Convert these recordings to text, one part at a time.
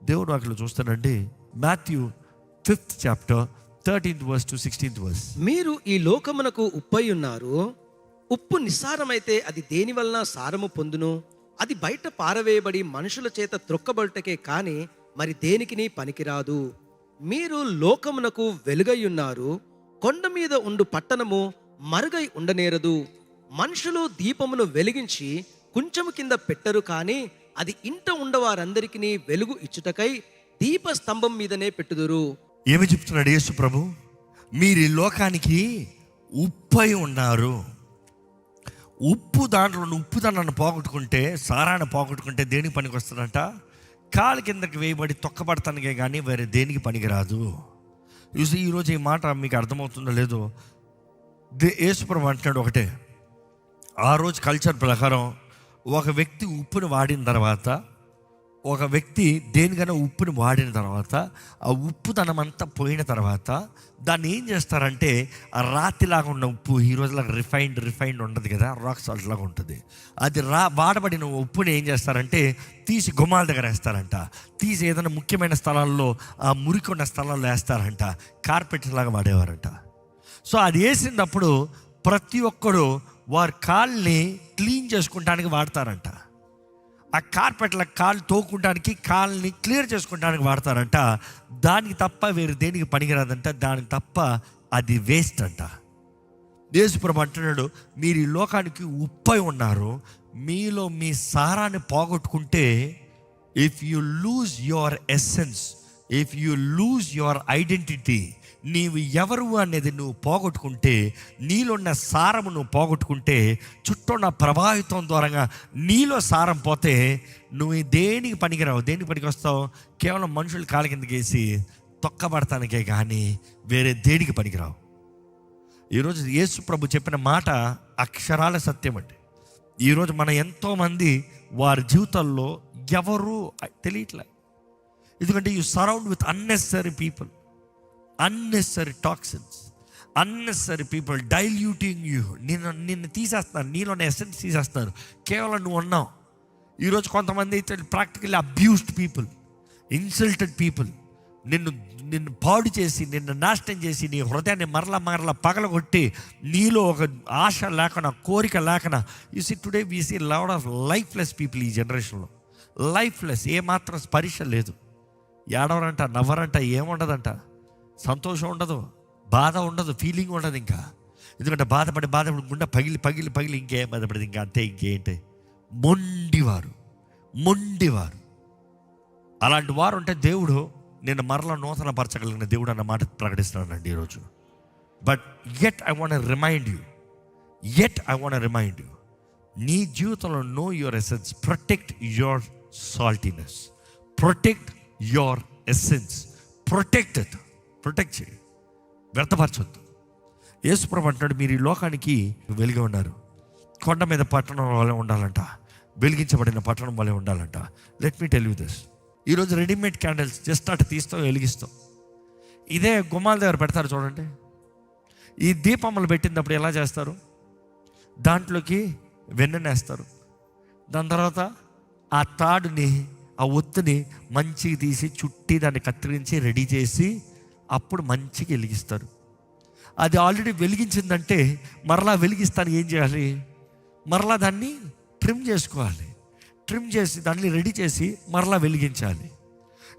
దేవుడు వాక్యలో చూస్తానండి. Matthew 5th chapter 13th verse to 16th verse. మీరు ఈ లోకమునకు ఉప్పై ఉన్నారు. ఉప్పు నిస్సారమైతే అది దేని వలన సారము పొందును? అది బయట పారవేయబడి మనుషుల చేత త్రొక్కబడుటకే కాని మరి దేనికిని పనికిరాదు. మీరు లోకమునకు వెలుగై ఉన్నారు. కొండ మీద ఉండు పట్టణము మరుగై ఉండనేరదు. మనుషులు దీపమును వెలిగించి కొంచెము కింద పెట్టరు, కానీ అది ఇంట ఉండవారందరికీ వెలుగు ఇచ్చుటకై దీప స్తంభం మీదనే పెట్టుదురు. ఏమి చెప్తున్నాడు యేసు ప్రభు? మీరు ఈ లోకానికి ఉప్పై ఉన్నారు. ఉప్పు దాంట్లో ఉప్పుదనాన్ని పోగొట్టుకుంటే, సారాన్ని పోగొట్టుకుంటే దేనికి పనికి వస్తుందంట? కాలు కిందకి వేయబడి తొక్కబడతానికే కానీ వేరే దేనికి పనికిరాదు. ఈరోజు ఈ మాట మీకు అర్థమవుతుందో లేదో, యేసు ప్రభు అంటున్నాడు ఒకటే. ఆ రోజు కల్చర్ ప్రకారం ఒక వ్యక్తి ఉప్పుని వాడిన తర్వాత, ఒక వ్యక్తి దేనికైనా ఉప్పుని వాడిన తర్వాత, ఆ ఉప్పుదనం అంతా పోయిన తర్వాత దాన్ని ఏం చేస్తారంటే, ఆ రాతిలాగా ఉన్న ఉప్పు, ఈ రోజులాగా రిఫైండ్ ఉండదు కదా, రాక్ సాల్ట్ లాగా ఉంటుంది. అది వాడబడిన ఉప్పుని ఏం చేస్తారంటే తీసి గుమ్మాల దగ్గర వేస్తారంట. తీసి ఏదైనా ముఖ్యమైన స్థలాల్లో, ఆ మురికి ఉన్న స్థలాల్లో వేస్తారంట. కార్పెట్ లాగా వాడేవారంట. సో అది వేసినప్పుడు ప్రతి ఒక్కరు వారి కాళ్ళని క్లీన్ చేసుకుంటానికి వాడతారంట. ఆ కార్పెట్ల కాళ్ళు తోకుంటానికి, కాళ్ళని క్లియర్ చేసుకుంటానికి వాడతారంట. దానికి తప్ప వేరే దేనికి పనికిరాదంట. దానికి తప్ప అది వేస్ట్ అంట. యేసుప్రభు అంటున్నాడు, మీరు ఈ లోకానికి ఉప్పై ఉన్నారు. మీలో మీ సారాన్ని పోగొట్టుకుంటే, if you lose your essence, if you lose your identity, నీవు ఎవరు అనేది నువ్వు పోగొట్టుకుంటే, నీలో ఉన్న సారము నువ్వు పోగొట్టుకుంటే, చుట్టూ ఉన్న ప్రభావితం ద్వారా నీలో సారం పోతే నువ్వు దేనికి పనికిరావు. దేనికి పనికి వస్తావు? కేవలం మనుషులు కాళ్ళ కిందకి వేసి తొక్కబడటానికే కానీ వేరే దేనికి పనికిరావు. ఈరోజు యేసు ప్రభు చెప్పిన మాట అక్షరాల సత్యం అండి. ఈరోజు మన ఎంతోమంది వారి జీవితాల్లో ఎవరు తెలియట్లే. ఎందుకంటే you surround with unnecessary people, unnecessary toxins, unnecessary people diluting you. నిన్ను తీసేస్తున్నారు, నీలోని ఎసెన్స్ తీసేస్తున్నారు. కేవలం నువ్వు ఉన్నావు. ఈరోజు కొంతమంది అయితే practically abused people, insulted people, నిన్ను పాడు చేసి, నిన్ను నాశనం చేసి, నీ హృదయాన్ని మరలా పగలగొట్టి, నీలో ఒక ఆశ లేకుండా, కోరిక లేకుండా. You see today we see lot of lifeless people ఈ జనరేషన్లో. లైఫ్లెస్, ఏమాత్రం స్పరిశ లేదు. ఏడవరంట, నవ్వరంట, ఏముండదంట, సంతోషం ఉండదు, బాధ ఉండదు, ఫీలింగ్ ఉండదు. ఇంకా ఎందుకంటే బాధపడి గుండె పగిలి ఇంకేం బాధపడదు, ఇంకా అంతే. ఇంకేంటి? మొండివారు. అలాంటి వారు ఉంటే దేవుడు నేను మరలా నూతన పరచగలిగిన దేవుడు అన్న మాట ప్రకటిస్తున్నానండి ఈరోజు. But yet I want remind you, నీ జీవితంలో know your essence, protect your saltiness, protect your essence, protect చేయి, వ్యర్థపరచొద్దు. యేసుప్రభు అంటున్నాడు, మీరు ఈ లోకానికి వెలుగు ఉన్నారు. కొండ మీద పట్టణం వలె ఉండాలంట, వెలిగించబడిన పట్టణం వలె ఉండాలంట. Let me tell you this. ఈరోజు రెడీమేడ్ క్యాండిల్స్ జస్ట్ అటు తీస్తాం, వెలిగిస్తాం. ఇదే గుమ్మాల దగ్గర పెడతారు చూడండి. ఈ దీపములు పెట్టినప్పుడు ఎలా చేస్తారు? దాంట్లోకి వెన్ననేస్తారు. దాని తర్వాత ఆ తాడుని, ఆ ఒత్తుని మంచిగా తీసి చుట్టి దాన్ని కత్తిరించి రెడీ చేసి అప్పుడు మంచిగా వెలిగిస్తారు. అది ఆల్రెడీ వెలిగించిందంటే మరలా వెలిగిస్తాను ఏం చేయాలి? మరలా దాన్ని ట్రిమ్ చేసుకోవాలి. ట్రిమ్ చేసి దాన్ని రెడీ చేసి మరలా వెలిగించాలి.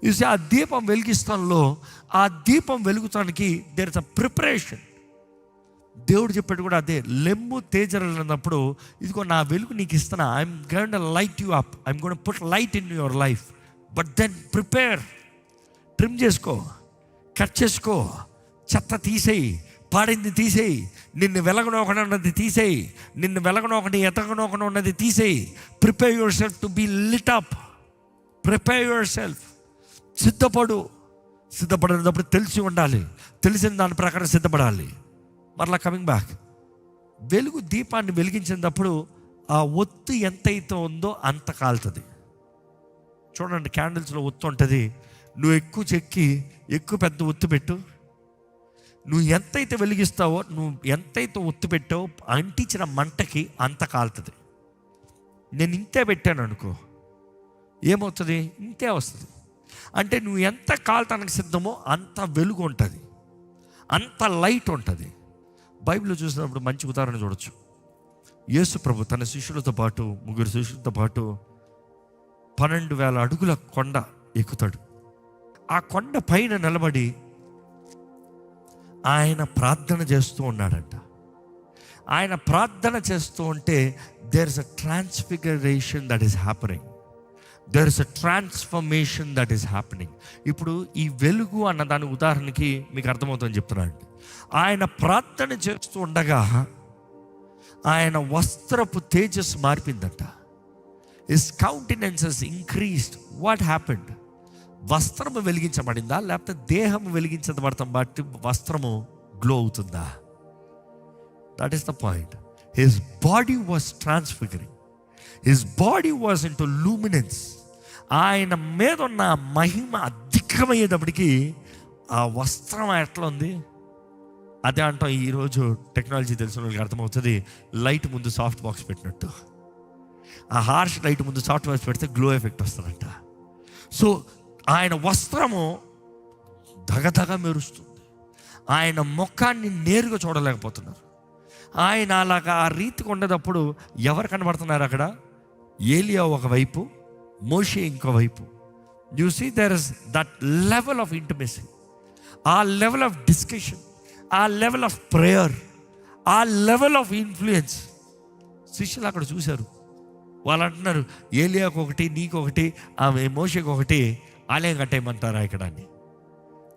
చూసి ఆ దీపం వెలిగిస్తాంలో, ఆ దీపం వెలుగుతానికి దేర్ ఇస్ అ ప్రిపరేషన్. దేవుడు చెప్పాడు కూడా అదే. లెమ్ము తేజరన్నప్పుడు, ఇదిగో నా వెలుగు నీకు ఇస్తున్నా, I'm going to light you up, I'm going to put light in your life. But then prepare. Trim చేసుకో, కట్ చేసుకో, చెత్త తీసేయి, పాడింది తీసేయి, నిన్ను వెలగనోకుండా ఉన్నది తీసేయి, నిన్ను వెలగనోకటి ఎతగనోకుండా ఉన్నది తీసేయి. Prepare yourself to be lit up. Prepare yourself. సిద్ధపడినప్పుడు తెలిసి ఉండాలి, తెలిసిన దాని ప్రకారం సిద్ధపడాలి. మరలా కమింగ్ బ్యాక్, వెలుగు దీపాన్ని వెలిగించినప్పుడు ఆ ఒత్తు ఎంతైతే ఉందో అంత కాలుతుంది. చూడండి, క్యాండిల్స్లో ఒత్తు ఉంటుంది. నువ్వు ఎక్కువ చెక్కి ఎక్కువ పెద్ద ఒత్తు పెట్టు, నువ్వు ఎంతైతే వెలిగిస్తావో, నువ్వు ఎంతైతే ఒత్తు పెట్టావో అంటించిన మంటకి అంత కాలుతుంది. నేను ఇంతే పెట్టాను అనుకో, ఏమవుతుంది? ఇంతే వస్తుంది. అంటే నువ్వు ఎంత కాల్తానికి సిద్ధమో అంత వెలుగు ఉంటుంది, అంత లైట్ ఉంటుంది. బైబిల్లో చూసినప్పుడు మంచి ఉదాహరణ చూడొచ్చు. యేసు ప్రభు తన శిష్యులతో పాటు, 3 శిష్యులతో పాటు 12,000 అడుగుల కొండ ఎక్కుతాడు. ఆ కొండ పైన నిలబడి ఆయన ప్రార్థన చేస్తూ ఉన్నాడంట. ఆయన ప్రార్థన చేస్తూ ఉంటే there is a transfiguration that is happening, there is a transformation that is happening. ఇప్పుడు ఈ వెలుగు అన్న దాని ఉదాహరణకి మీకు అర్థమవుతుందని చెప్తున్నాను. ఆయన ప్రార్థన చేస్తూ ఉండగా ఆయన వస్త్రపు తేజస్సు మారిపోయిందంట. His countenances increased. What happened? వస్త్రము వెలిగించబడిందా, లేకపోతే దేహం వెలిగించబడతాం బట్టి వస్త్రము గ్లో అవుతుందా? That is the point. His body was transfiguring, his body was in to luminance. ఆయన మీద ఉన్న మహిమ అధికమయ్యేటప్పటికీ ఆ వస్త్రం ఎట్లా ఉంది? అదే అంటాం, ఈరోజు టెక్నాలజీ తెలిసిన వాళ్ళకి అర్థమవుతుంది. లైట్ ముందు సాఫ్ట్ బాక్స్ పెట్టినట్టు, ఆ హార్ష్ లైట్ ముందు సాఫ్ట్ బాక్స్ పెడితే గ్లో ఎఫెక్ట్ వస్తుందంట. సో ఆయన వస్త్రము దగదగ మెరుస్తుంది. ఆయన ముఖాన్ని నేరుగా చూడలేకపోతున్నారు. ఆయన అలాగా ఆ రీతికి ఉండేటప్పుడు ఎవరు కనబడుతున్నారు అక్కడ? ఏలియా ఒకవైపు, మోషే ఇంకోవైపు. You see there is that level of intimacy, ఆ లెవెల్ ఆఫ్ డిస్కషన్, ఆ లెవెల్ ఆఫ్ ప్రేయర్, ఆ లెవెల్ ఆఫ్ ఇన్ఫ్లుయెన్స్. శిష్యులు అక్కడ చూశారు. వాళ్ళు అంటున్నారు, ఏలియాకు ఒకటి, నీకొకటి, ఆమె మోషేకి ఒకటి ఆలయం కట్టేయమంటారా ఇక్కడ అని.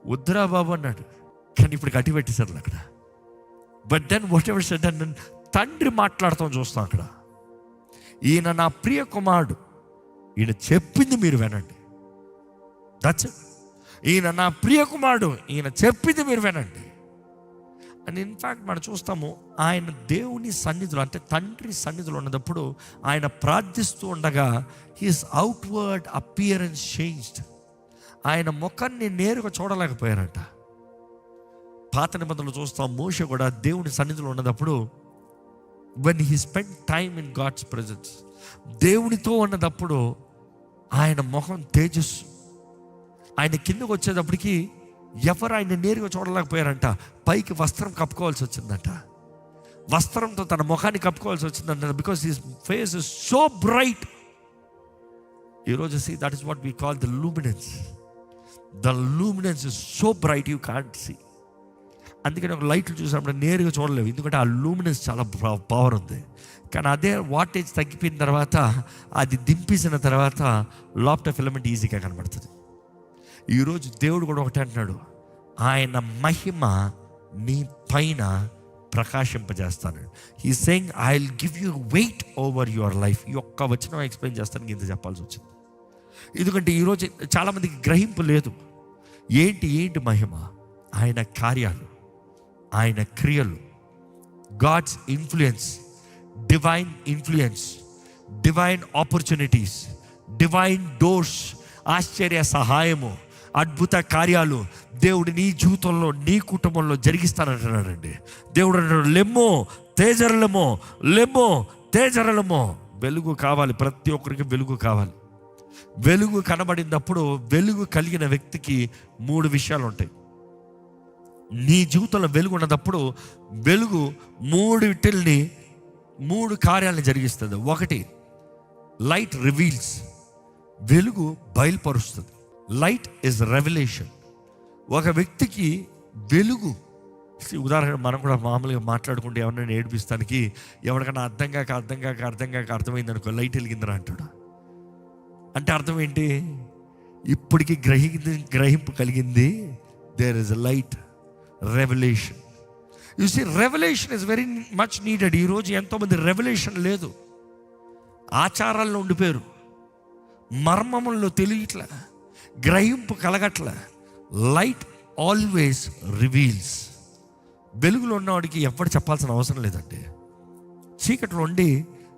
వద్దురా బాబు అన్నాడు. కానీ ఇప్పుడు కట్టి పెట్టేశారు అక్కడ. But then whatever said, తండ్రి మాట్లాడుతాం చూస్తాం అక్కడ. ఈయన నా ప్రియ కుమారుడు, ఈయన చెప్పింది మీరు వినండి. That's it. ఈయన నా ప్రియ కుమారుడు, ఈయన చెప్పింది మీరు వినండి. అండ్ ఇన్ఫ్యాక్ట్ మనం చూస్తాము, ఆయన దేవుని సన్నిధిలో, అంటే తండ్రి సన్నిధిలో ఉన్నప్పుడు ఆయన ప్రార్థిస్తూ ఉండగా హిస్ అవుట్వర్డ్ అపియరెన్స్ చేంజ్డ్. ఆయన ముఖాన్ని నేరుగా చూడలేకపోయారంట. పాత నిబంధనలు చూస్తాం, మోషే కూడా దేవుని సన్నిధిలో ఉన్నప్పుడు when he spent time in God's presence, దేవునితో ఉన్నప్పుడు ఆయన ముఖం తేజస్సు. ఆయన కిందకు వచ్చేటప్పటికి ఎవరు ఆయన నేరుగా చూడలేకపోయారంట. పైకి వస్త్రం కప్పుకోవాల్సి వచ్చిందంట. వస్త్రంతో తన ముఖాన్ని కప్పుకోవాల్సి వచ్చిందంట. Because his face is so bright. ఈరోజు see, that is what we call the luminance. The luminance is so bright you can't see. అందుకని ఒక లైట్లు చూసినప్పుడు నేరుగా చూడలేవు, ఎందుకంటే ఆ లూమినెన్స్ చాలా పవర్ ఉంది. కానీ అదే వాటేజ్ తగ్గిపోయిన తర్వాత, అది దింపేసిన తర్వాత లోపల ఫిలమెంట్ ఈజీగా కనబడుతుంది. ఈరోజు దేవుడు కూడా ఒకటే అంటున్నాడు, ఆయన మహిమ నీ పైన ప్రకాశింపజేస్తాను. He saying I will give you weight over your life. ఈ ఒక్క వచనం ఎక్స్ప్లెయిన్ చేస్తానికి ఇంత చెప్పాల్సి వచ్చింది. ఎందుకంటే ఈరోజు చాలామందికి గ్రహింపు లేదు. ఏంటి మహిమ? ఆయన కార్యాలు, ఆయన క్రియలు, God's influence, divine influence, divine opportunities, divine doors, ఆశ్చర్య సహాయము, అద్భుత కార్యాలు దేవుడు నీ జీవితంలో, నీ కుటుంబంలో జరిగిస్తానంటున్నాడండి. దేవుడు అంటాడు, లెమ్మో తేజరలమో, లెమ్మో తేజరలమో. వెలుగు కావాలి, ప్రతి ఒక్కరికి వెలుగు కావాలి. వెలుగు కనబడినప్పుడు, వెలుగు కలిగిన వ్యక్తికి 3 విషయాలు ఉంటాయి. నీ జీవితంలో వెలుగు ఉన్నప్పుడు వెలుగు 3 కార్యాలను జరిగిస్తుంది. 1, లైట్ రివీల్స్, వెలుగు బయలుపరుస్తుంది. Light is revolution. ఒక వ్యక్తికి వెలుగు, ఉదాహరణ మనం కూడా మామూలుగా మాట్లాడుకుంటే ఎవరైనా ఏడిపిస్తానికి, ఎవరికైనా అర్థం కాక అర్థమైంది అనుకో, లైట్ వెలిగిందిరా అంటాడు. అంటే అర్థం ఏంటి? ఇప్పటికీ గ్రహింపు కలిగింది. There is a light, revolution. You see, revolution is very much needed. ఈరోజు ఎంతోమంది రెవల్యూషన్ లేదు, ఆచారాల్లో ఉండిపోయారు, మర్మముల్లో తెలియట్లే, గ్రహింపు కలగట్లే. Light always reveals. వెలుగులో ఉన్నవాడికి ఎవరు చెప్పాల్సిన అవసరం లేదండి. చీకట్లో ఉండి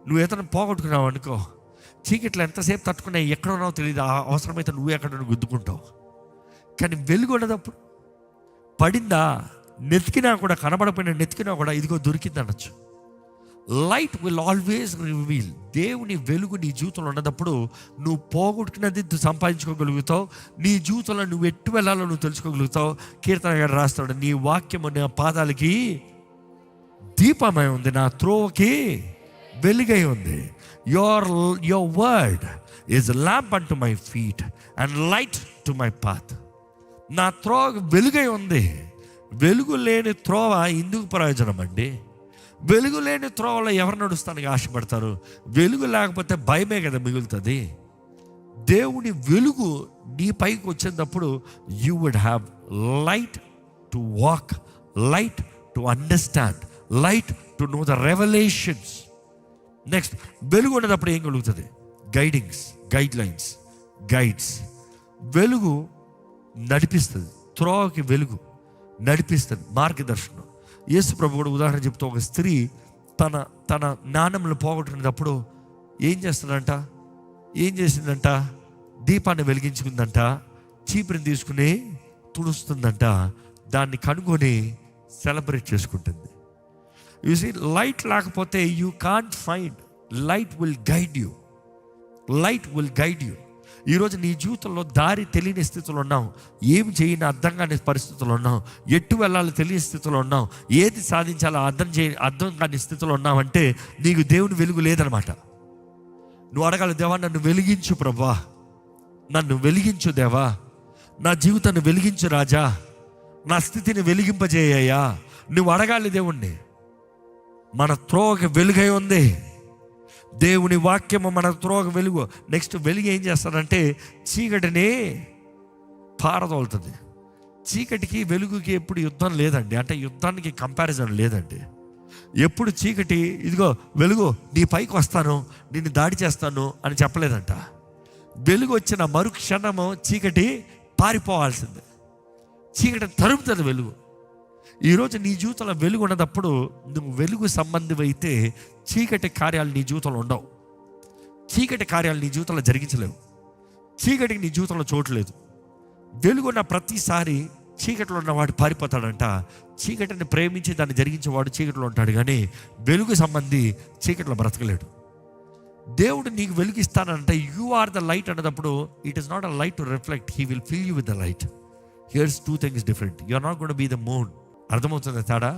నువ్వు ఏదైనా పోగొట్టుకున్నావు అనుకో, చీకట్లో ఎంతసేపు తట్టుకున్నా ఎక్కడ ఉన్నావో తెలియదు, అవసరమైతే నువ్వు ఎక్కడ గుద్దుకుంటావు. కానీ వెలుగు ఉన్నదప్పుడు పడిందా, నెతికినా కూడా, కనబడపోయినా నెతికినా కూడా ఇదిగో దొరికింది అనొచ్చు. Light will always reveal. దేవుని వెలుగు నీ జీవితంలో ఉన్నప్పుడు నువ్వు పోగొట్టుకున్నది సంపాదించుకోగలుగుతావు. నీ జీవితంలో నువ్వు ఎట్టు వెళ్ళాలో నువ్వు తెలుసుకోగలుగుతావు. కీర్తన గారు రాస్తాడు, నీ వాక్యము నా పాదాలకి దీపమై ఉంది, నా త్రోవకి వెలుగై ఉంది. Your word is lamp an to my feet and light to my path. నా త్రోవ వెలుగై ఉంది. వెలుగు లేని త్రోవ ఎందుకు ప్రయోజనం అండి? వెలుగు లేని త్రోవలో ఎవరు నడుస్తానికి ఆశపడతారు? వెలుగు లేకపోతే భయమే కదా మిగులుతుంది. దేవుని వెలుగు నీ పైకి వచ్చేటప్పుడు you would have light to walk, light to understand, light to know the revolutions. Next, వెలుగు ఉన్నప్పుడు ఏం కలుగుతుంది? Guidelines, guides. వెలుగు నడిపిస్తుంది, త్రోవకి వెలుగు నడిపిస్తుంది, మార్గదర్శనం. యేసు ప్రభు కూడా ఉదాహరణ చెప్తూ, ఒక స్త్రీ తన నాణ్యములు పోగొట్టుకునేటప్పుడు ఏం చేసిందంట? దీపాన్ని వెలిగించుకుందంట, చీపురిని తీసుకుని తుడుస్తుందంట, దాన్ని కనుగొని సెలబ్రేట్ చేసుకుంటుంది. యు సీ, లైట్ లేకపోతే you can't find. Light will guide you. ఈరోజు నీ జీవితంలో దారి తెలియని స్థితిలో ఉన్నావు, ఏం చేయని అర్థం కాని పరిస్థితుల్లో ఉన్నావు, ఎట్టు వెళ్ళాలో తెలియని స్థితిలో ఉన్నావు, ఏది సాధించాలో అర్థం కాని స్థితిలో ఉన్నావంటే నీకు దేవుని వెలుగు లేదనమాట. నువ్వు అడగాలి, దేవా నన్ను వెలిగించు ప్రభా, నన్ను వెలిగించు దేవా, నా జీవితాన్ని వెలిగించు రాజా, నా స్థితిని వెలిగింపజేయ్యా. నువ్వు అడగాలి దేవుణ్ణి. మన త్రోవకి వెలుగై ఉంది. దేవుని వాక్యము మన త్రోవకి వెలుగు. నెక్స్ట్, వెలుగు ఏం చేస్తాడంటే చీకటిని పారదోలుతుంది. చీకటికి వెలుగుకి ఎప్పుడు యుద్ధం లేదండి, అంటే యుద్ధానికి కంపారిజన్ లేదండి. ఎప్పుడు చీకటి ఇదిగో వెలుగు నీ పైకి వస్తాను, నిన్ను దాడి చేస్తాను అని చెప్పలేదంట. వెలుగు వచ్చిన మరుక్షణము చీకటి పారిపోవాల్సిందే. చీకటి తరుముతుంది వెలుగు. ఈరోజు నీ జీవితంలో వెలుగు ఉన్నప్పుడు నువ్వు వెలుగు సంబంధం అయితే చీకటి కార్యాలు నీ జీవితంలో ఉండవు. చీకటి కార్యాలు నీ జీవితంలో జరిగించలేవు. చీకటికి నీ జీవితంలో చోటు లేదు. వెలుగున్న ప్రతిసారి చీకటిలో ఉన్నవాడు పారిపోతాడంట. చీకటిని ప్రేమించి దాన్ని జరిగించేవాడు చీకటిలో ఉంటాడు, కానీ వెలుగు సంబంధి చీకటిలో బ్రతకలేడు. దేవుడు నీకు వెలుగు ఇస్తానంటే యు ఆర్ ద లైట్ అన్నప్పుడు it is not a light to reflect, he will fill you with the light. Here's two things different. You are not going to be the moon. అర్థమవుతుంది తేడా?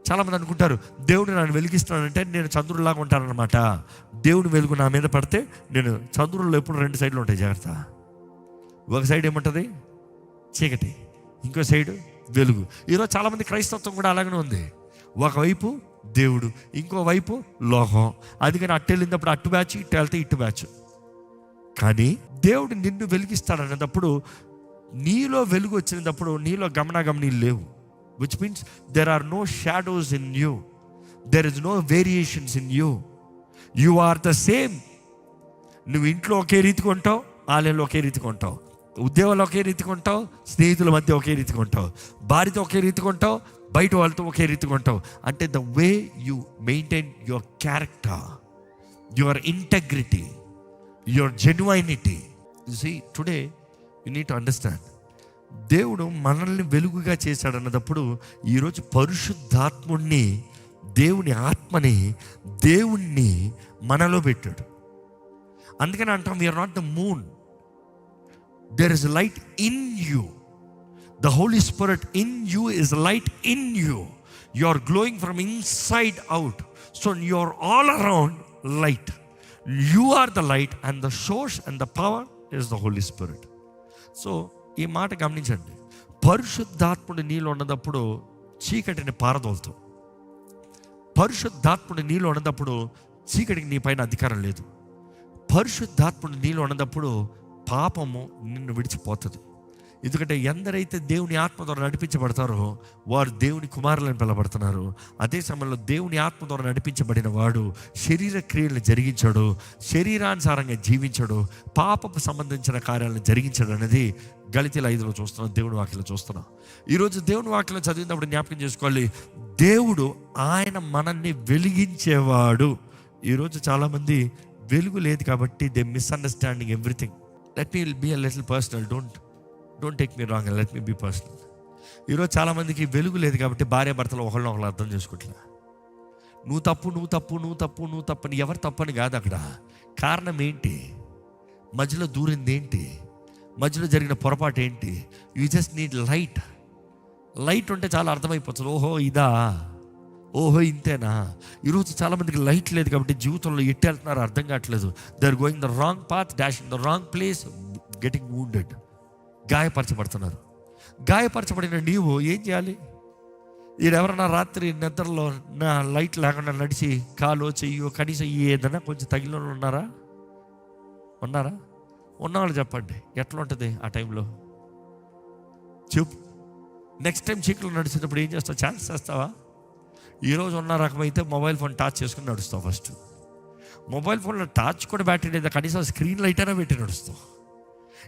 చాలామంది అనుకుంటారు దేవుడు నన్ను వెలిగిస్తున్నానంటే నేను చంద్రుడిలాగా ఉంటానన్నమాట. దేవుని వెలుగు నా మీద పడితే నేను చంద్రుల్లో ఎప్పుడు రెండు సైడ్లు ఉంటాయి, జాగ్రత్త. ఒక సైడ్ ఏముంటుంది? చీకటి, ఇంకో సైడు వెలుగు. ఈరోజు చాలామంది క్రైస్తవత్వం కూడా అలాగనే ఉంది. ఒకవైపు దేవుడు, ఇంకోవైపు లోకం. అందుకని అట్టు వెళ్ళినప్పుడు అట్టు బ్యాచ్, ఇట్టు వెళ్తే ఇట్టు బ్యాచ్. కానీ దేవుడు నిన్ను వెలిగిస్తాడన్నప్పుడు నీలో వెలుగు వచ్చినప్పుడు నీలో గమనాగమనీలు లేవు. Which means there are no shadows in you. There is no variations in you. You are the same. నువ్వు ఇంట్లో ఒకే రీతిగా ఉంటావు, ఆలయంలో ఒకే రీతిగా ఉంటావు, ఉద్యోగంలో ఒకే రీతిగా ఉంటావు, స్నేహితుల మధ్య ఒకే రీతిగా ఉంటావు, భార్యతో ఒకే రీతిగా ఉంటావు, బయట వాళ్ళతో ఒకే రీతిగా ఉంటావు. అంటే the way you maintain your character, your integrity, your genuinity. You see, today you need to understand, దేవుడు మనల్ని వెలుగుగా చేశాడు అన్నప్పుడు ఈరోజు పరిశుద్ధాత్ముడిని, దేవుని ఆత్మని, దేవుణ్ణి మనలో పెట్టాడు. అందుకని అంటాం we are not the moon, there is light in you. The holy spirit in you is light in you. You are glowing from inside out. So you are all around light. You are the light and the source and the power is the holy spirit. So ఈ మాట గమనించండి, పరిశుద్ధాత్ముడు నీలో ఉన్నప్పుడు చీకటిని పారదోలుతావు. పరిశుద్ధాత్ముడు నీలో ఉన్నప్పుడు చీకటికి నీ పైన అధికారం లేదు. పరిశుద్ధాత్ముడు నీలో ఉన్నప్పుడు పాపము నిన్ను విడిచిపోతుంది. ఎందుకంటే ఎందరైతే దేవుని ఆత్మ ద్వారా నడిపించబడతారో వారు దేవుని కుమారులను పిలబడుతున్నారు. అదే సమయంలో దేవుని ఆత్మ ద్వారా నడిపించబడిన వాడు శరీర క్రియలను జరిగించాడు, శరీరానుసారంగా జీవించాడు, పాపపు సంబంధించిన కార్యాలను జరిగించాడు అనేది గళితీయుల 5లో చూస్తున్నాం, దేవుని వాక్యంలో చూస్తున్నాం. ఈరోజు దేవుని వాక్యంలో చదివినప్పుడు జ్ఞాపకం చేసుకోవాలి, దేవుడు ఆయన మనల్ని వెలిగించేవాడు. ఈరోజు చాలామంది వెలుగు లేదు కాబట్టి they misunderstanding everything. Let me be a little personal, don't take me wrong, let me be personal. ఈరోజు చాలామందికి వెలుగు లేదు కాబట్టి భార్య భర్తలు ఒకళ్ళు అర్థం చేసుకోవట్లే. నువ్వు తప్పు అని ఎవరు తప్పని కాదు అక్కడ. కారణం ఏంటి? మధ్యలో దూరింది ఏంటి? మధ్యలో జరిగిన పొరపాటు ఏంటి? యూ జస్ట్ నీడ్ లైట్ ఉంటే చాలా అర్థమైపోతుంది. ఓహో ఇదా, ఓహో ఇంతేనా. ఈరోజు చాలామందికి లైట్ లేదు కాబట్టి జీవితంలో ఎట్టి వెళ్తున్నారు అర్థం కావట్లేదు. They are going the wrong path, dashing the wrong place, getting wounded. గాయపరచబడుతున్నారు. గాయపరచబడిన నీవు ఏం చేయాలి? ఎవరన్నా రాత్రి నిద్రలో నా లైట్ లేకుండా నడిచి కాలో చెయ్యో కనీసం ఏదైనా కొంచెం తగిలిన ఉన్నారా? ఉన్నవాళ్ళు చెప్పండి, ఎట్లా ఉంటుంది ఆ టైంలో? చెప్పు. నెక్స్ట్ టైం చీకట్లో నడిచేటప్పుడు ఏం చేస్తావు? ఛాన్స్ చేస్తావా? ఈరోజు ఉన్న రకమైతే మొబైల్ ఫోన్ టార్చ్ చేసుకుని నడుస్తావు. ఫస్ట్ మొబైల్ ఫోన్లో టార్చ్ కూడా బ్యాటరీ లేదా, కనీసం స్క్రీన్ లైట్ అయినా పెట్టి నడుస్తావు.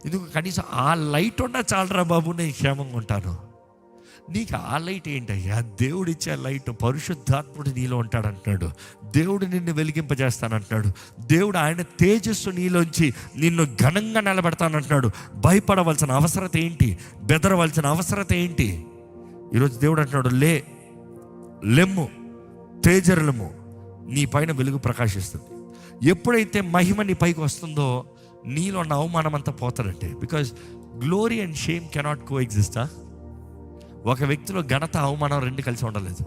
ఎందుకు? కనీసం ఆ లైట్ ఉన్నా చాలరా బాబు, నేను క్షేమంగా ఉంటాను. నీకు ఆ లైట్ ఏంటయ్యా? దేవుడు ఇచ్చే లైట్. పరిశుద్ధాత్ముడు నీలో ఉంటాడంటున్నాడు. దేవుడు నిన్ను వెలిగింపజేస్తానంటున్నాడు. దేవుడు ఆయన తేజస్సు నీలోంచి నిన్ను ఘనంగా నిలబెడతానంటున్నాడు. భయపడవలసిన అవసరత ఏంటి? బెదరవలసిన అవసరత ఏంటి? ఈరోజు దేవుడు అంటున్నాడు, లెమ్ము, తేజరులము, నీ పైన వెలుగు ప్రకాశిస్తుంది. ఎప్పుడైతే మహిమ నీ పైకి వస్తుందో నీలో ఉన్న అవమానం అంతా పోతాడంటే. Because glory and shame cannot coexist. ఒక వ్యక్తిలో ఘనత అవమానం రెండు కలిసి ఉండలేదు.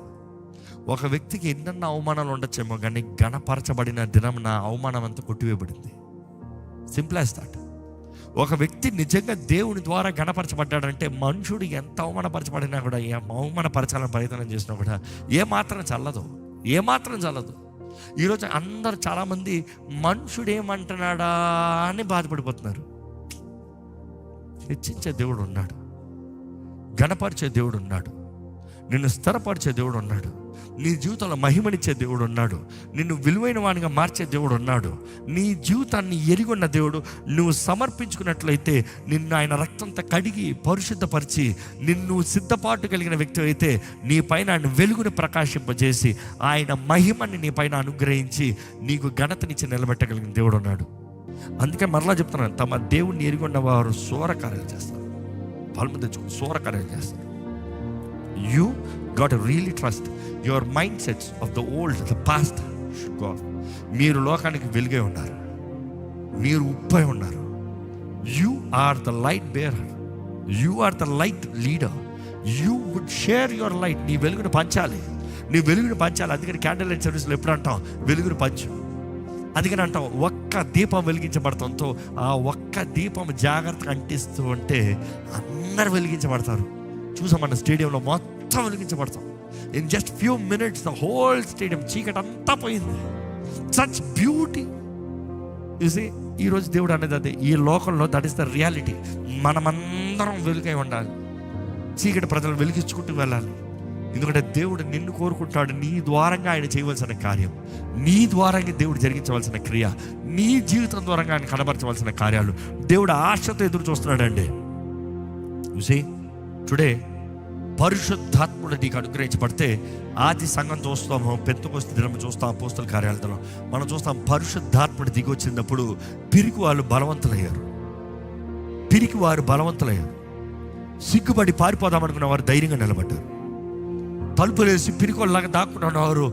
ఒక వ్యక్తికి ఎన్నెన్న అవమానాలు ఉండొచ్చేమో, కానీ ఘనపరచబడిన దినం నా అవమానం అంతా కొట్టివేయబడింది. Simple as that. ఒక వ్యక్తి నిజంగా దేవుని ద్వారా ఘనపరచబడ్డాడంటే, మనుషుడు ఎంత అవమానపరచబడినా కూడా, అవమానపరచాలని ప్రయత్నం చేసినా కూడా ఏమాత్రం చల్లదు. ఈరోజు అందరు చాలామంది మనుషుడు ఏమంటున్నాడా అని బాధపడిపోతున్నారు. హెచ్చించే దేవుడు ఉన్నాడు, ఘనపరిచే దేవుడు ఉన్నాడు, నిన్ను స్థిరపరిచే దేవుడు ఉన్నాడు, నీ జీవితంలో మహిమనిచ్చే దేవుడు ఉన్నాడు, నిన్ను విలువైన వానిగా మార్చే దేవుడు ఉన్నాడు. నీ జీవితాన్ని ఎరిగొన్న దేవుడు. నువ్వు సమర్పించుకున్నట్లయితే నిన్ను ఆయన రక్తంతో కడిగి పరిశుద్ధపరిచి నిన్ను సిద్ధపాటు కలిగిన వ్యక్తి అయితే నీ పైన ఆయన వెలుగుని ప్రకాశింపజేసి ఆయన మహిమని నీ పైన అనుగ్రహించి నీకు ఘనతనిచ్చి నిలబెట్టగలిగిన దేవుడు ఉన్నాడు. అందుకే మరలా చెప్తున్నాను, తమ దేవుణ్ణి ఎరిగొన్న వారు సూరకార్యాలు చేస్తారు. బలము తెచ్చుకుని సూరకార్యాలు చేస్తారు. You got to really trust your mindsets of the old, the past. God, మీరు లోకానికి వెలుగై ఉన్నారు, మీరు ఉప్పై ఉన్నారు. You are the light bearer, you are the light leader. You would share your light. నీ వెలుగును పంచాలి. అందుకని క్యాండిల్ లైట్ సర్వీస్లో ఎప్పుడు అంటాం? వెలుగును పంచు. అందుకని అంటాం, ఒక్క దీపం వెలిగించబడతాంతో ఆ ఒక్క దీపం జాగ్రత్తగా అంటిస్తూ ఉంటే అందరు వెలిగించబడతారు. చూసాం మన స్టేడియంలో మొత్తం వెలిగించబడతాం. In just few minutes the whole stadium చీకటి అంతా పోయింది. Such beauty. చూసి ఈరోజు దేవుడు అనేది అదే. ఈ లోకంలో దట్ ఈస్ ద రియాలిటీ. మనమందరం వెలుగై ఉండాలి. చీకటి ప్రజలు వెలిగించుకుంటూ వెళ్ళాలి. ఎందుకంటే దేవుడు నిన్ను కోరుకుంటాడు. నీ ద్వారంగా ఆయన చేయవలసిన కార్యం, నీ ద్వారంగా దేవుడు జరిగించవలసిన క్రియ, నీ జీవితం ద్వారంగా ఆయన కనబరచవలసిన కార్యాలు దేవుడు ఆశతో ఎదురు చూస్తున్నాడండి. చూసి టుడే పరిశుద్ధాత్ముడు నీకు అనుగ్రహించబడితే ఆది సంఘం చూస్తాము, పెంతెకొస్తే దినం చూస్తాం, అపోస్తల కార్యాలయంలో మనం చూస్తాం. పరిశుద్ధాత్ముడు దిగి వచ్చినప్పుడు పిరికి వారు బలవంతులయ్యారు. సిగ్గుపడి పారిపోదామనుకున్న వారు ధైర్యంగా నిలబడ్డారు. తలుపులేసి పిరికోళ్ళలాగా దాక్కున్న వారు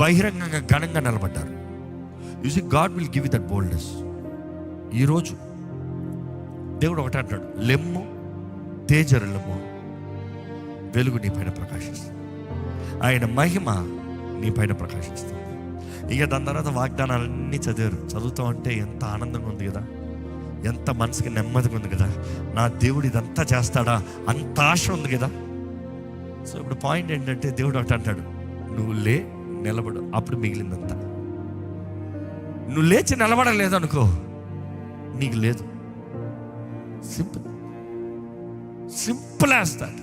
బహిరంగంగా ఘనంగా నిలబడ్డారు. You see God will give you that boldness. ఈరోజు దేవుడు ఒకటే అంటాడు, లెమ్ము, తేజరులము, వెలుగు నీ పైన ప్రకాశిస్తుంది, ఆయన మహిమ నీ పైన ప్రకాశిస్తుంది. ఇక దాని తర్వాత వాగ్దానాలన్నీ చదువుతూ ఉంటే ఎంత ఆనందంగా ఉంది కదా, ఎంత మనసుకి నెమ్మదిగా ఉంది కదా. నా దేవుడు ఇదంతా చేస్తాడా అంత ఆశ ఉంది కదా. సో ఇప్పుడు పాయింట్ ఏంటంటే దేవుడు ఒకటి అంటాడు, నువ్వు నిలబడు, అప్పుడు మిగిలిందంతా. నువ్వు లేచి నిలబడలేదనుకో, నీకు లేదు. Simple as that.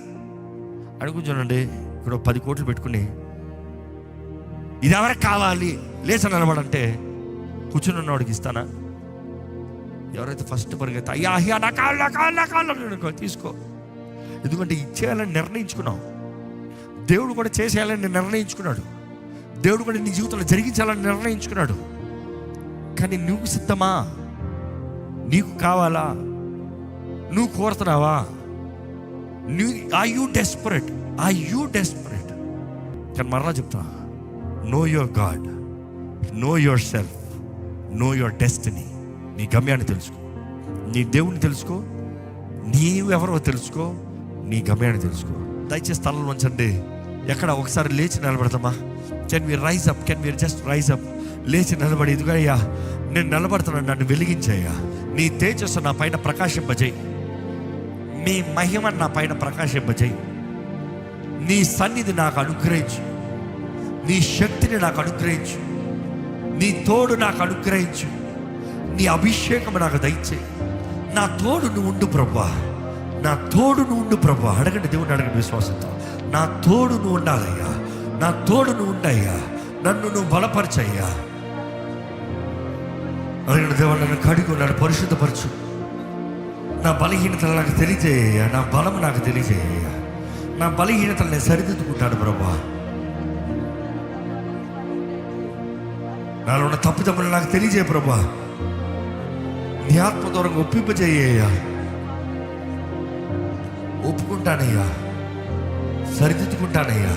అడుగుచూడండి, ఇక్కడ 10 కోట్లు పెట్టుకుని ఇది ఎవరికి కావాలి లేచి నిలబడంటే కూర్చుని ఉన్నవాడికి ఇస్తానా? ఎవరైతే ఫస్ట్ పరిగెత్తా అయ్యా నా కాళ్ళు తీసుకో. ఎందుకంటే ఇచ్చేయాలని నిర్ణయించుకున్నావు. దేవుడు కూడా చేసేయాలని నిర్ణయించుకున్నాడు. దేవుడు కూడా నీ జీవితంలో జరిగించాలని నిర్ణయించుకున్నాడు. కానీ నువ్వు సిద్ధమా? నీకు కావాలా? నువ్వు కోరుతున్నావా? Are you desperate? కానీ మరలా చెప్తా, know your God, know your self, know your destiny. నీ గమ్యాన్ని తెలుసుకో, నీ దేవుని తెలుసుకో, నీవెవరో తెలుసుకో, నీ గమ్యాన్ని తెలుసుకో. దయచేసి స్థలంలో ఉంచండి. ఎక్కడ ఒకసారి లేచి నిలబడతామా? Can we rise up? Can we just rise up? లేచి నిలబడి, ఇదిగో అయ్యా నేను నిలబడుతున్నాను, నన్ను వెలిగించయ్యా. నీ తేజస్సు నా పైన ప్రకాశింపజేయి, నీ మహిమ నా పైన ప్రకాశింపజేయి, నీ సన్నిధి నాకు అనుగ్రహించు, నీ శక్తిని నాకు అనుగ్రహించు, నీ తోడు నాకు అనుగ్రహించు, నీ అభిషేకం నాకు దయచేయి. నా తోడు నువ్వు ఉండు ప్రభా, నా తోడు నువ్వు ఉండు ప్రభా. అడగండి, దేవుని అడగండి విశ్వాసంతో. నా తోడు నువ్వు ఉండాలయ్యా, నా తోడు నువ్వు ఉండయ్యా, నన్ను నువ్వు బలపరచయ్యా. అడగండి, దేవుడు నన్ను కడుగు, నన్ను పరిశుద్ధపరచు, నా బలహీనతలు నాకు తెలియజేయ్యా, నా బలం నాకు తెలియజేయ్యా, నా బలహీనతలు నేను సరిదిద్దుకుంటాను ప్రభా. నాలో ఉన్న తప్పుదమ్ములు నాకు తెలియజేయ ప్రభా. నీ ఆత్మ దూరంగా ఒప్పింపజేయ్యా. ఒప్పుకుంటానయ్యా, సరిదిద్దుకుంటానయ్యా.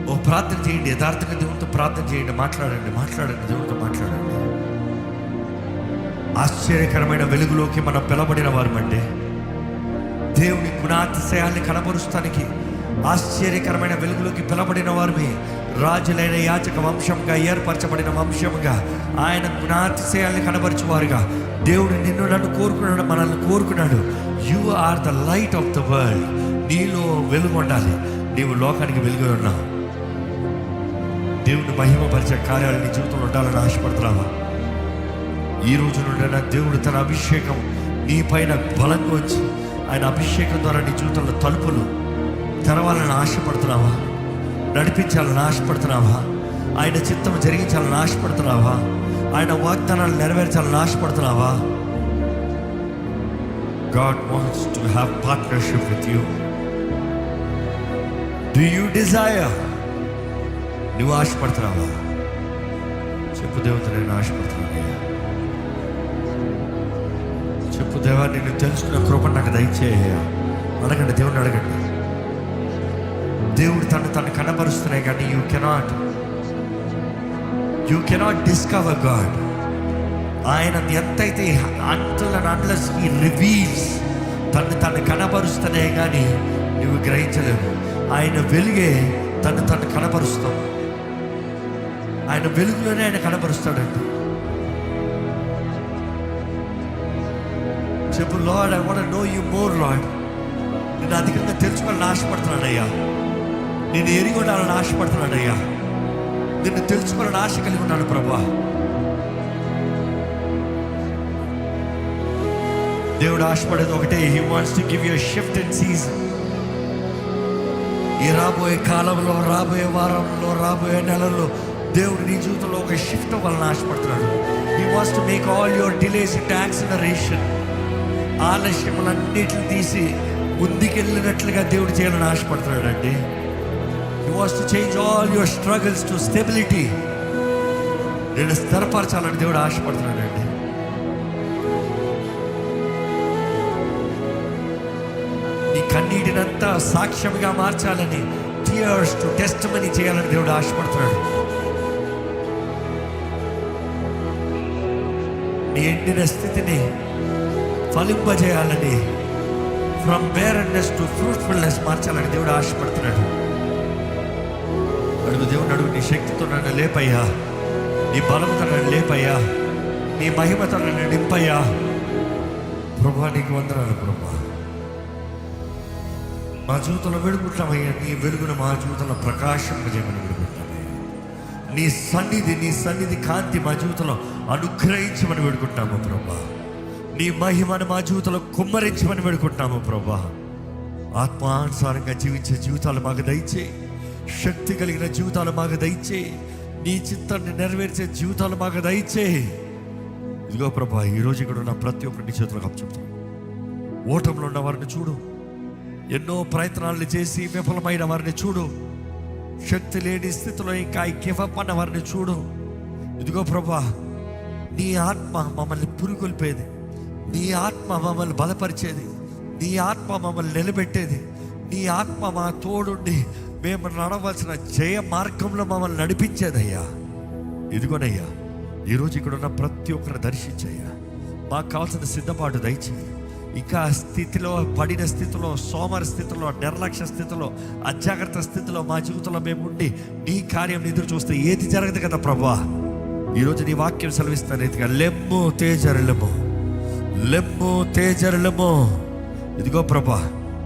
ఓ ప్రార్థన చేయండి, యథార్థంగా దేవునితో ప్రార్థన చేయండి, మాట్లాడండి, దేవునితో మాట్లాడండి. ఆశ్చర్యకరమైన వెలుగులోకి మనం పిలబడిన వారమండి. దేవుని గుణాతిశయాల్ని కనబరుస్తానికి ఆశ్చర్యకరమైన వెలుగులోకి పిలబడిన వారిని, రాజులైన యాజక వంశంగా ఏర్పరచబడిన వంశంగా ఆయన గుణాతిశయాల్ని కనబరచువారుగా దేవుడు నిన్ను నన్ను కోరుకున్నాడు, మనల్ని కోరుకున్నాడు. You are the light of the world. నీలో వెలుగు ఉండాలి, నీవు లోకానికి వెలుగు ఉన్నావు. దేవుని మహిమపరిచే కార్యాలు నీ జీవితంలో ఉండాలని ఆశపడుతున్నావా? ఈ రోజు నుండి దేవుడు తన అభిషేకం నీ పైన బలంగా వచ్చి ఆయన అభిషేకం ద్వారా నీ జీవితంలో తలుపులు తెరవాలని ఆశపడుతున్నావా? నడిపించాలని ఆశపడుతున్నావా? ఆయన చిత్తం జరిగించాలని ఆశపడుతున్నావా? ఆయన వాగ్దానాలు నెరవేర్చాలని ఆశపడుతున్నావా? God wants to have partnership with you. Do you desire? నువ్వు ఆశపడుతున్నావా? చెప్పు, దేవుడు నేను ఆశపడుతున్నానయ్యా. చెప్పు, దేవా నేను తెలుసుకున్న కృప నాకు దయచేయ్యా. అడగండి, దేవుడిని అడగండి. దేవుడు తను కనబరుస్తున్నాయి, కానీ యూ కెనాట్ డిస్కవర్ గాడ్. ఆయన ఎంతైతే అన్లెస్ హీ రివీల్స్, తను కనబరుస్తున్నాయి కానీ నువ్వు గ్రహించలేవు. ఆయన వెలుగే తను కనబరుస్తాం. ఆయన వెలుగులోనే ఆయన కనబరుస్తాడండి. చెప్పు, Lord I want know you more Lord. నేను అధికంగా తెలుసుకోవాలని ఆశపడుతున్నానయ్యా, నేను ఎరిగి ఉండాలని ఆశపడుతున్నానయ్యా, నిన్ను తెలుసుకోవాలని ఆశ కలిగి ఉన్నాను ప్రభా. దేవుడు ఆశపడేది ఒకటే, he wants to give you a shift in season. ఈ రాబోయే కాలంలో, రాబోయే వారంలో, రాబోయే నెలల్లో దేవుడు నీ జీవితంలో ఒక షిఫ్ట్ అవ్వాలని ఆశపడుతున్నాడు. He wants to make all your delays into acceleration. ఆలస్యములన్నిటిని తీసి ముందుకెళ్ళినట్లుగా దేవుడు చేయాలని ఆశపడుతున్నాడు అండి. He wants to change all your struggles to stability. నేను స్థిరపరచాలని దేవుడు ఆశపడుతున్నాడు అండి. నీ కన్నీటినంతా సాక్ష్యంగా మార్చాలని, టియర్స్ టు టెస్టిమనీ చేయాలని దేవుడు ఆశపడుతున్నాడు. నీ ఎండిన స్థితిని ఫలింపజేయాలని, ఫ్రమ్ బేరన్నెస్ టు ఫ్రూట్ఫుల్నెస్ మార్చాలని దేవుడు ఆశపడుతున్నాడు. అడుగు, దేవుడు అడుగు. నీ శక్తితో నన్ను లేపయ్యా, నీ బలంతో నన్ను లేపయ్యా, నీ మహిమతో నన్ను నింపయ్యా. ప్రభా నీకు వందనాలు ప్రభా. మా జీవితంలో వెలుగుంటామయ్యా, నీ వెలుగును మా జీవితంలో ప్రకాశింపజేయమని వేడుకుంటామయ్యా. నీ సన్నిధి కాంతి మా జీవితంలో అనుగ్రహించమని వేడుకుంటాము ప్రభా. నీ మహిమను మా జీవితంలో కుమ్మరించమని వేడుకుంటాము ప్రభా. ఆత్మానుసారంగా జీవించే జీవితాలు మాకు దయచేయి, శక్తి కలిగిన జీవితాలు మాకు దయచేయి, నీ చిత్తాన్ని నెరవేర్చే జీవితాలు మాకు దయచేయి. ఇదిగో ప్రభా, ఈరోజు ఇక్కడ ఉన్న ప్రతి ఒక్కరిని చేతులకు అప్పచెప్తాను. ఓటంలో ఉన్న వారిని చూడు, ఎన్నో ప్రయత్నాలు చేసి విఫలమైన వారిని చూడు, శక్తి లేని స్థితిలో ఇంకా గివప్ అన్న వారిని చూడు. ఇదిగో ప్రభా, నీ ఆత్మ మమ్మల్ని పురుగొల్పేది, నీ ఆత్మ మమ్మల్ని బలపరిచేది, నీ ఆత్మ మమ్మల్ని నిలబెట్టేది, నీ ఆత్మ మా తోడుండి మేము నడవలసిన జయ మార్గంలో మమ్మల్ని నడిపించేదయ్యా. ఇదిగోనయ్యా, ఈరోజు ఇక్కడ ఉన్న ప్రతి ఒక్కరిని దర్శించయ్యా. మాకు కావాల్సిన సిద్ధపాటు దయచేయి. ఇంకా స్థితిలో, పడిన స్థితిలో, సోమర స్థితిలో, నిర్లక్ష్య స్థితిలో, అజాగ్రత్త స్థితిలో మా జీవితంలో మేము ఉండి నీ కార్యం ఎదురు చూస్తే ఏది జరగదు కదా ప్రభువా. ఈరోజు నీ వాక్యం సెలవిస్తున్న రీతిగా లెమ్ము తేజరులము, లెమ్ము తేజరులము. ఇదిగో ప్రభా,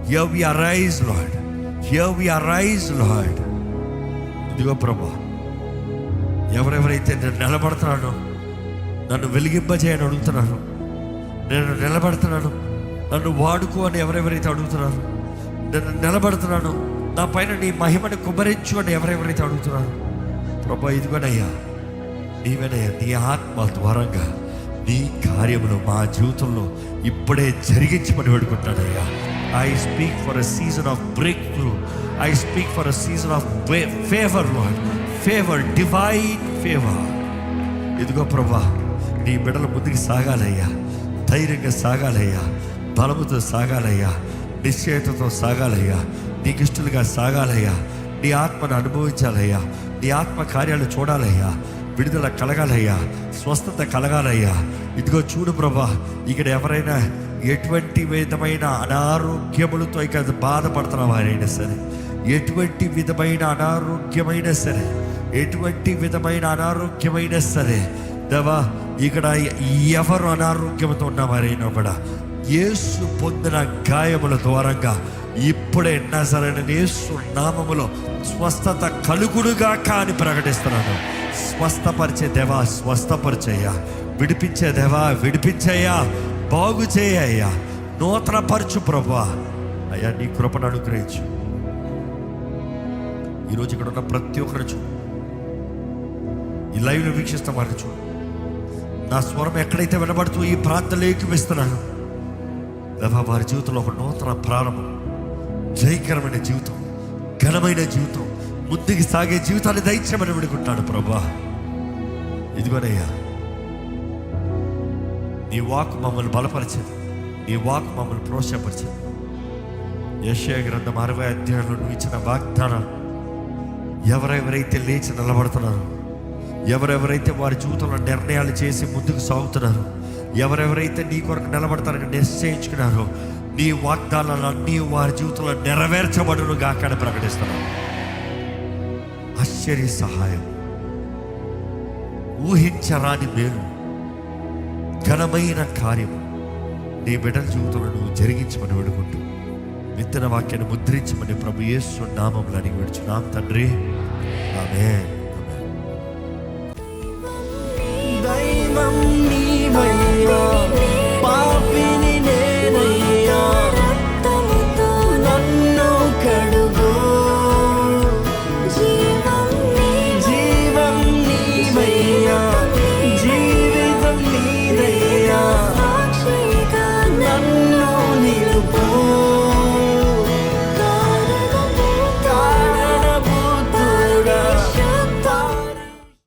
here we arise Lord, here we arise Lord. ఇదిగో ప్రభా, ఎవరెవరైతే నేను నిలబడుతున్నానో, నన్ను వెలిగింపజేయని అడుగుతున్నాను, నేను నిలబడుతున్నాను, నన్ను వాడుకో అని ఎవరెవరైతే అడుగుతున్నారు, నేను నిలబడుతున్నాను, నా పైన నీ మహిమని కుమ్మరించు అని ఎవరెవరైతే అడుగుతున్నారు, ప్రభా ఇదిగోనయ్యా, నీవేనయ్యా, నీ ఆత్మ ద్వారంగా నీ కార్యములు మా జీవితంలో ఇప్పుడే జరిగించమని వేడుకుంటానయ్యా. I speak for a season of breakthrough, I speak for a season of favour Lord, favour, divine favour. ఇదిగో ప్రభా, నీ బిడ్డలు ముందుకు సాగాలయ్యా, ధైర్యంగా సాగాలయ్యా, బలముతో సాగాలయ్యా, నిశ్చయతతో సాగాలయ్యా, నీకు ఇష్టలుగా సాగాలయ్యా, నీ ఆత్మను అనుభవించాలయ్యా, నీ ఆత్మ కార్యాలు చూడాలయ్యా, విడుదల కలగాలయ్యా, స్వస్థత కలగాలయ్యా. ఇదిగో చూడు ప్రభా, ఇక్కడ ఎవరైనా ఎటువంటి విధమైన అనారోగ్యములతో ఇక బాధపడుతున్న వారైనా సరే, ఎటువంటి విధమైన అనారోగ్యమైనా సరే, ఎటువంటి విధమైన అనారోగ్యమైనా సరే దేవా, ఇక్కడ ఎవరు అనారోగ్యంతో ఉన్నవారైనా కూడా యేసు పొందిన గాయముల ద్వారంగా ఇప్పుడే నజరేయుడైన యేసు నామములో స్వస్థత కలుగుడుగా అని ప్రకటిస్తున్నాను. స్వస్థపరిచే దేవా స్వస్థపరిచయ్యా, విడిపించే దేవా విడిపించయ్యా, బాగు చేయయ్యా, నూతన పరచు ప్రభా. అయ్యా నీ కృపను అనుగ్రహించు. ఈరోజు ఇక్కడ ఉన్న ప్రతి ఒక్కరు చూడు, ఈ లైవ్లో వీక్షిస్తున్న వారిని చూడు. నా స్వరం ఎక్కడైతే వినబడుతూ ఈ ప్రాంతంలో ఏకీపిస్తున్నాను దేవా, వారి జీవితంలో ఒక నూతన ప్రారంభం, జయకరమైన జీవితం, ఘనమైన జీవితం, ముందుకు సాగే జీవితాన్ని దయచేయమని వేడుకుంటాను ప్రభా. ఇదిగోనయ్యా, నీ వాక్ మమ్మల్ని బలపరిచింది, నీ వాక్ మమ్మల్ని ప్రోత్సాహపరిచింది. యెషయా గ్రంథం 60వ అధ్యాయంలో నువ్వు ఇచ్చిన వాగ్దానం, ఎవరెవరైతే లేచి నిలబడుతున్నారో, ఎవరెవరైతే వారి జీవితంలో నిర్ణయాలు చేసి ముందుకు సాగుతున్నారో, ఎవరెవరైతే నీ కొరకు నిలబడతారని నిశ్చయించుకున్నారో, నీ వాగ్దానాలన్నీ వారి జీవితంలో నెరవేర్చబడును గాక అని ప్రకటిస్తున్నాను. ఆశ్చర్య సహాయం, ఊహించరాని మేలు, ఘనమైన కార్యము నీ బిడ్డల జీవితంలో నువ్వు జరిగించమని వేడుకుంటూ విత్తన వాక్యాన్ని ముద్రించమని ప్రభు యేసు నామములో అడిగి వేడుచున్నాం తండ్రి, ఆమేన్.